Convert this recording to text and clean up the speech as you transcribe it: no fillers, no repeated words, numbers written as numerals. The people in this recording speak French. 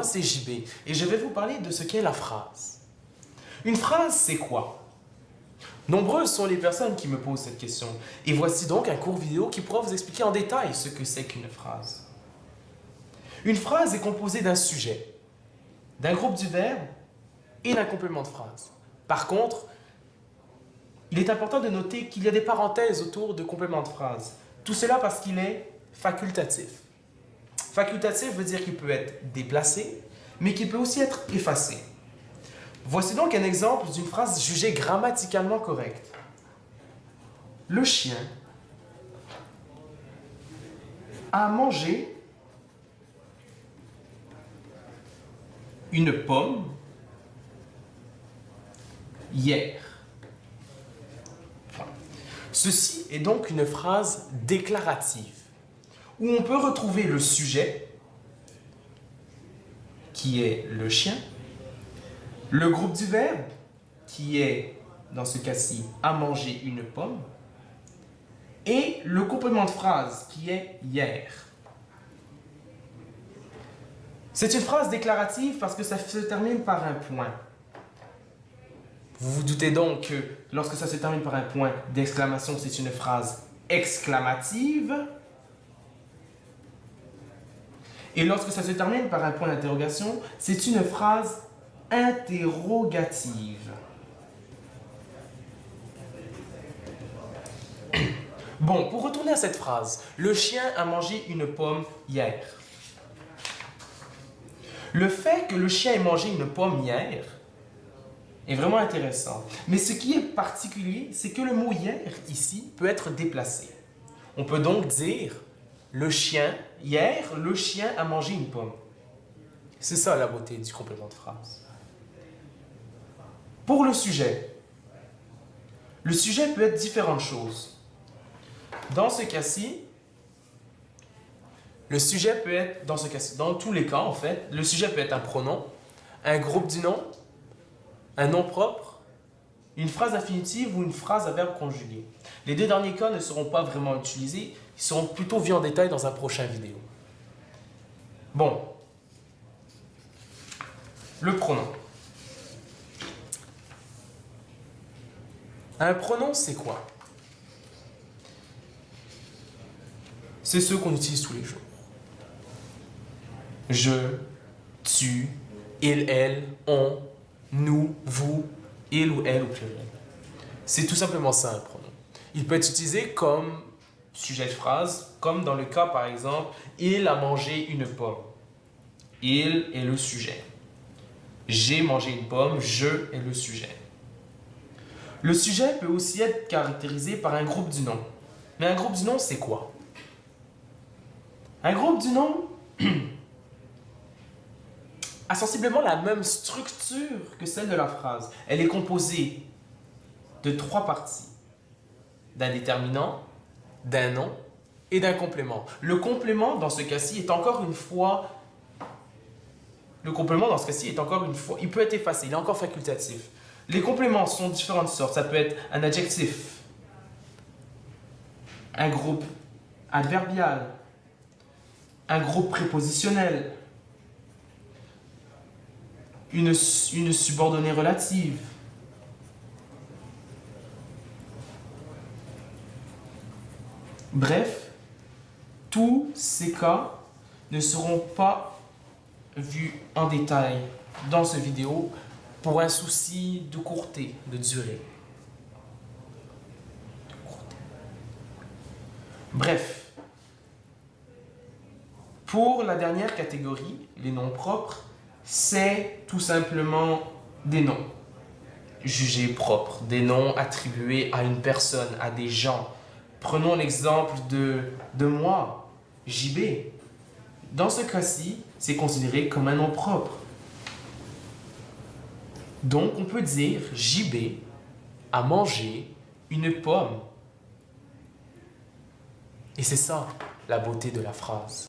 moi c'est JB et je vais vous parler de ce qu'est la phrase. Une phrase, c'est quoi? Nombreuses sont les personnes qui me posent cette question. Et voici donc un court vidéo qui pourra vous expliquer en détail ce que c'est qu'une phrase. Une phrase est composée d'un sujet, d'un groupe du verbe et d'un complément de phrase. Par contre, il est important de noter qu'il y a des parenthèses autour de complément de phrase. Tout cela parce qu'il est facultatif. Facultatif veut dire qu'il peut être déplacé, mais qu'il peut aussi être effacé. Voici donc un exemple d'une phrase jugée grammaticalement correcte. Le chien a mangé une pomme hier. Ceci est donc une phrase déclarative, où on peut retrouver le sujet, qui est le chien, le groupe du verbe, qui est, dans ce cas-ci, a mangé une pomme, et le complément de phrase, qui est hier. C'est une phrase déclarative parce que ça se termine par un point. Vous vous doutez donc que lorsque ça se termine par un point d'exclamation, c'est une phrase exclamative. Et lorsque ça se termine par un point d'interrogation, c'est une phrase interrogative. Bon, pour retourner à cette phrase, le chien a mangé une pomme hier. Le fait que le chien ait mangé une pomme hier est vraiment intéressant. Mais ce qui est particulier, c'est que le mot hier, ici, peut être déplacé. On peut donc dire, le chien, hier, le chien a mangé une pomme. C'est ça la beauté du complément de phrase. Pour le sujet peut être différentes choses. Dans ce cas-ci, le sujet peut être, dans tous les cas en fait, le sujet peut être un pronom, un groupe du nom, un nom propre, une phrase infinitive ou une phrase à verbe conjugué. Les deux derniers cas ne seront pas vraiment utilisés, ils seront plutôt vus en détail dans un prochain vidéo. Bon, le pronom. Un pronom, c'est quoi? C'est ceux qu'on utilise tous les jours. Je, tu, il, elle, on, nous, vous, il ou elle au pluriel. C'est tout simplement ça un pronom. Il peut être utilisé comme sujet de phrase, comme dans le cas par exemple, il a mangé une pomme. Il est le sujet. J'ai mangé une pomme, je est le sujet. Le sujet peut aussi être caractérisé par un groupe du nom. Mais un groupe du nom, c'est quoi? Un groupe du nom a sensiblement la même structure que celle de la phrase. Elle est composée de 3 parties. D'un déterminant, d'un nom et d'un complément. Le complément, dans ce cas-ci, est encore une fois... Le complément, dans ce cas-ci, est encore une fois... Il peut être effacé, il est encore facultatif. Les compléments sont de différentes sortes. Ça peut être un adjectif, un groupe adverbial, un groupe prépositionnel, une subordonnée relative. Bref, tous ces cas ne seront pas vus en détail dans cette vidéo pour un souci de courté, de durée. Bref, pour la dernière catégorie, les noms propres, c'est tout simplement des noms jugés propres, des noms attribués à une personne, à des gens. Prenons l'exemple de moi, JB. Dans ce cas-ci, c'est considéré comme un nom propre. Donc, on peut dire JB a mangé une pomme. Et c'est ça, la beauté de la phrase.